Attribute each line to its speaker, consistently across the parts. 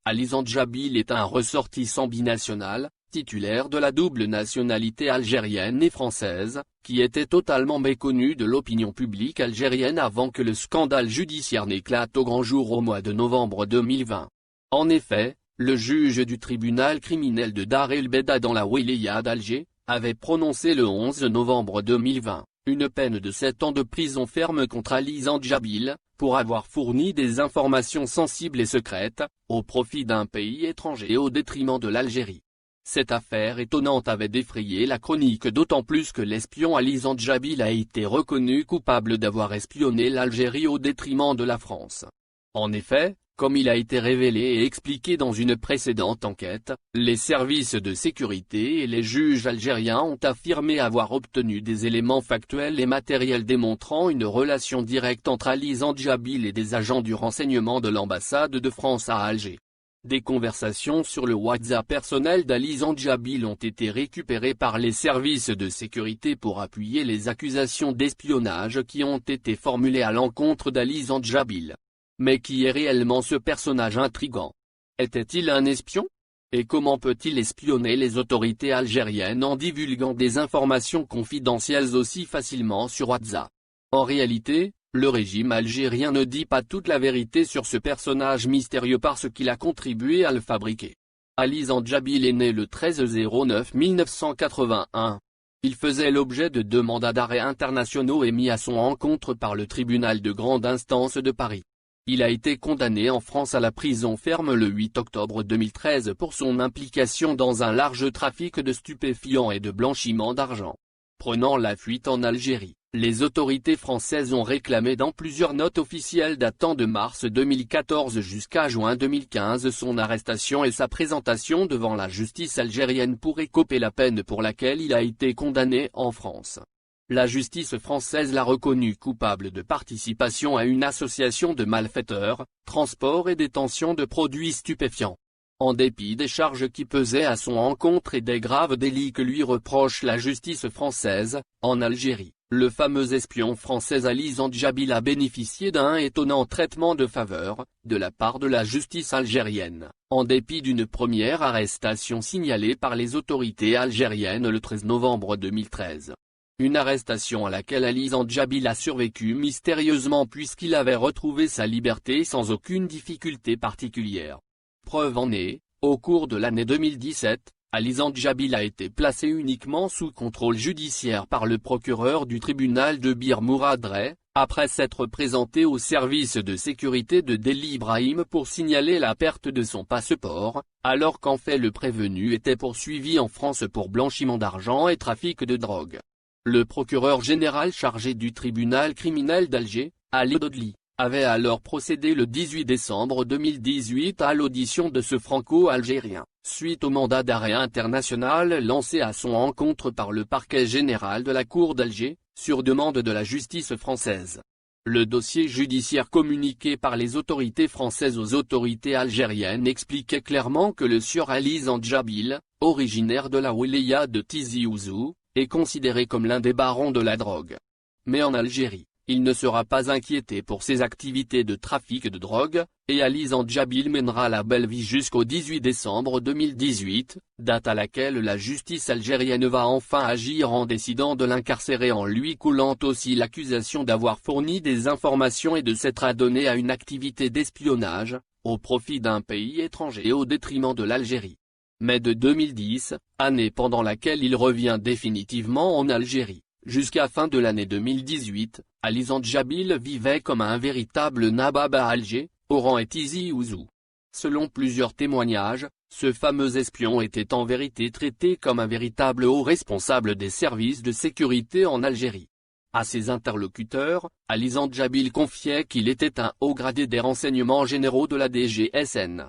Speaker 1: Ali Zandjabil est un ressortissant binational, titulaire de la double nationalité algérienne et française, qui était totalement méconnu de l'opinion publique algérienne avant que le scandale judiciaire n'éclate au grand jour au mois de novembre 2020. En effet, le juge du tribunal criminel de Dar el Bedah dans la wilaya d'Alger, avait prononcé le 11 novembre 2020, une peine de 7 ans de prison ferme contre Ali Zandjabil, pour avoir fourni des informations sensibles et secrètes, au profit d'un pays étranger et au détriment de l'Algérie. Cette affaire étonnante avait défrayé la chronique d'autant plus que l'espion Ali Zandjabil a été reconnu coupable d'avoir espionné l'Algérie au détriment de la France. En effet, comme il a été révélé et expliqué dans une précédente enquête, les services de sécurité et les juges algériens ont affirmé avoir obtenu des éléments factuels et matériels démontrant une relation directe entre Ali Zandjabil et des agents du renseignement de l'ambassade de France à Alger. Des conversations sur le WhatsApp personnel d'Ali Zandjabil ont été récupérées par les services de sécurité pour appuyer les accusations d'espionnage qui ont été formulées à l'encontre d'Ali Zandjabil. Mais qui est réellement ce personnage intrigant? Était-il un espion? Et comment peut-il espionner les autorités algériennes en divulguant des informations confidentielles aussi facilement sur WhatsApp? En réalité, le régime algérien ne dit pas toute la vérité sur ce personnage mystérieux parce qu'il a contribué à le fabriquer. Ali Zandjabil est né le 13/09/1981. Il faisait l'objet de 2 mandats d'arrêt internationaux émis à son encontre par le tribunal de grande instance de Paris. Il a été condamné en France à la prison ferme le 8 octobre 2013 pour son implication dans un large trafic de stupéfiants et de blanchiment d'argent. Prenant la fuite en Algérie, les autorités françaises ont réclamé dans plusieurs notes officielles datant de mars 2014 jusqu'à juin 2015 son arrestation et sa présentation devant la justice algérienne pour écoper la peine pour laquelle il a été condamné en France. La justice française l'a reconnu coupable de participation à une association de malfaiteurs, transport et détention de produits stupéfiants. En dépit des charges qui pesaient à son encontre et des graves délits que lui reproche la justice française, en Algérie, le fameux espion français Ali Zandjabil a bénéficié d'un étonnant traitement de faveur, de la part de la justice algérienne, en dépit d'une première arrestation signalée par les autorités algériennes le 13 novembre 2013. Une arrestation à laquelle Ali Zandjabil a survécu mystérieusement puisqu'il avait retrouvé sa liberté sans aucune difficulté particulière. Preuve en est, au cours de l'année 2017, Ali Zandjabil a été placé uniquement sous contrôle judiciaire par le procureur du tribunal de Bir Mouradreh, après s'être présenté au service de sécurité de Deli Ibrahim pour signaler la perte de son passeport, alors qu'en fait le prévenu était poursuivi en France pour blanchiment d'argent et trafic de drogue. Le procureur général chargé du tribunal criminel d'Alger, Ali Dodli, avait alors procédé le 18 décembre 2018 à l'audition de ce franco-algérien, suite au mandat d'arrêt international lancé à son encontre par le parquet général de la Cour d'Alger, sur demande de la justice française. Le dossier judiciaire communiqué par les autorités françaises aux autorités algériennes expliquait clairement que le sieur Ali Zandjabil, originaire de la wilaya de Tizi Ouzou, est considéré comme l'un des barons de la drogue. Mais en Algérie, il ne sera pas inquiété pour ses activités de trafic de drogue, et Ali Zandjabil mènera la belle vie jusqu'au 18 décembre 2018, date à laquelle la justice algérienne va enfin agir en décidant de l'incarcérer en lui coulant aussi l'accusation d'avoir fourni des informations et de s'être adonné à une activité d'espionnage, au profit d'un pays étranger et au détriment de l'Algérie. Mais de 2010, année pendant laquelle il revient définitivement en Algérie, jusqu'à fin de l'année 2018, Ali Zandjabil vivait comme un véritable nabab à Alger, Oran et Tizi Ouzou. Selon plusieurs témoignages, ce fameux espion était en vérité traité comme un véritable haut responsable des services de sécurité en Algérie. À ses interlocuteurs, Ali Zandjabil confiait qu'il était un haut gradé des renseignements généraux de la DGSN.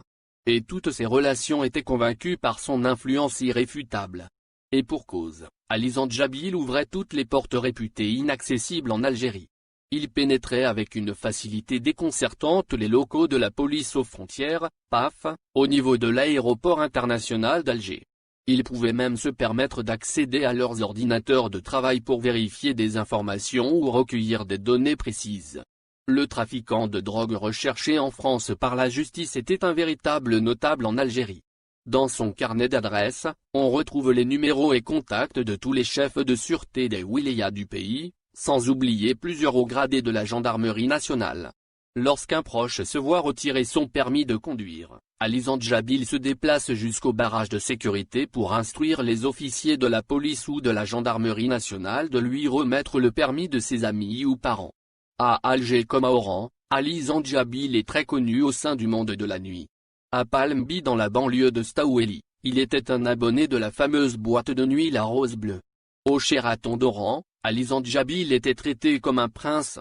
Speaker 1: Et toutes ses relations étaient convaincues par son influence irréfutable. Et pour cause, Ali Zandjabil ouvrait toutes les portes réputées inaccessibles en Algérie. Il pénétrait avec une facilité déconcertante les locaux de la police aux frontières, PAF, au niveau de l'aéroport international d'Alger. Il pouvait même se permettre d'accéder à leurs ordinateurs de travail pour vérifier des informations ou recueillir des données précises. Le trafiquant de drogue recherché en France par la justice était un véritable notable en Algérie. Dans son carnet d'adresses, on retrouve les numéros et contacts de tous les chefs de sûreté des wilayas du pays, sans oublier plusieurs hauts gradés de la gendarmerie nationale. Lorsqu'un proche se voit retirer son permis de conduire, Ali Zandjabil se déplace jusqu'au barrage de sécurité pour instruire les officiers de la police ou de la gendarmerie nationale de lui remettre le permis de ses amis ou parents. À Alger comme à Oran, Ali Zandjabil est très connu au sein du monde de la nuit. À Palmby dans la banlieue de Staoueli, il était un abonné de la fameuse boîte de nuit La Rose Bleue. Au Sheraton d'Oran, Ali Zandjabil était traité comme un prince.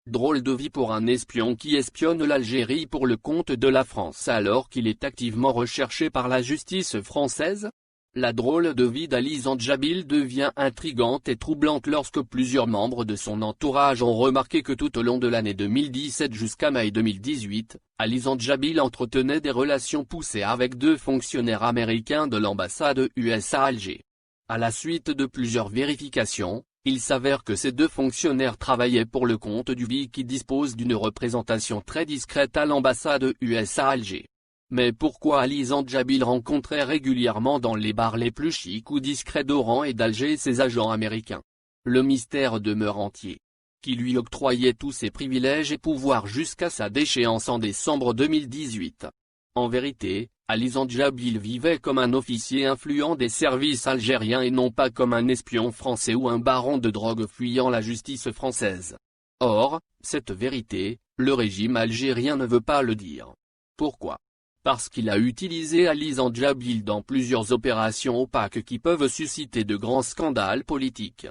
Speaker 1: Drôle de vie pour un espion qui espionne l'Algérie pour le compte de la France alors qu'il est activement recherché par la justice française. La drôle de vie d'Ali Zandjabil devient intrigante et troublante lorsque plusieurs membres de son entourage ont remarqué que tout au long de l'année 2017 jusqu'à mai 2018, Ali Zandjabil entretenait des relations poussées avec deux fonctionnaires américains de l'ambassade US à Alger. À la suite de plusieurs vérifications, il s'avère que ces deux fonctionnaires travaillaient pour le compte du BI qui dispose d'une représentation très discrète à l'ambassade US à Alger. Mais pourquoi Ali Zandjabil rencontrait régulièrement dans les bars les plus chics ou discrets d'Oran et d'Alger ses agents américains? Le mystère demeure entier. Qui lui octroyait tous ses privilèges et pouvoirs jusqu'à sa déchéance en décembre 2018. En vérité, Ali Zandjabil vivait comme un officier influent des services algériens et non pas comme un espion français ou un baron de drogue fuyant la justice française. Or, cette vérité, le régime algérien ne veut pas le dire. Pourquoi? Parce qu'il a utilisé Ali Zandjabil dans plusieurs opérations opaques qui peuvent susciter de grands scandales politiques.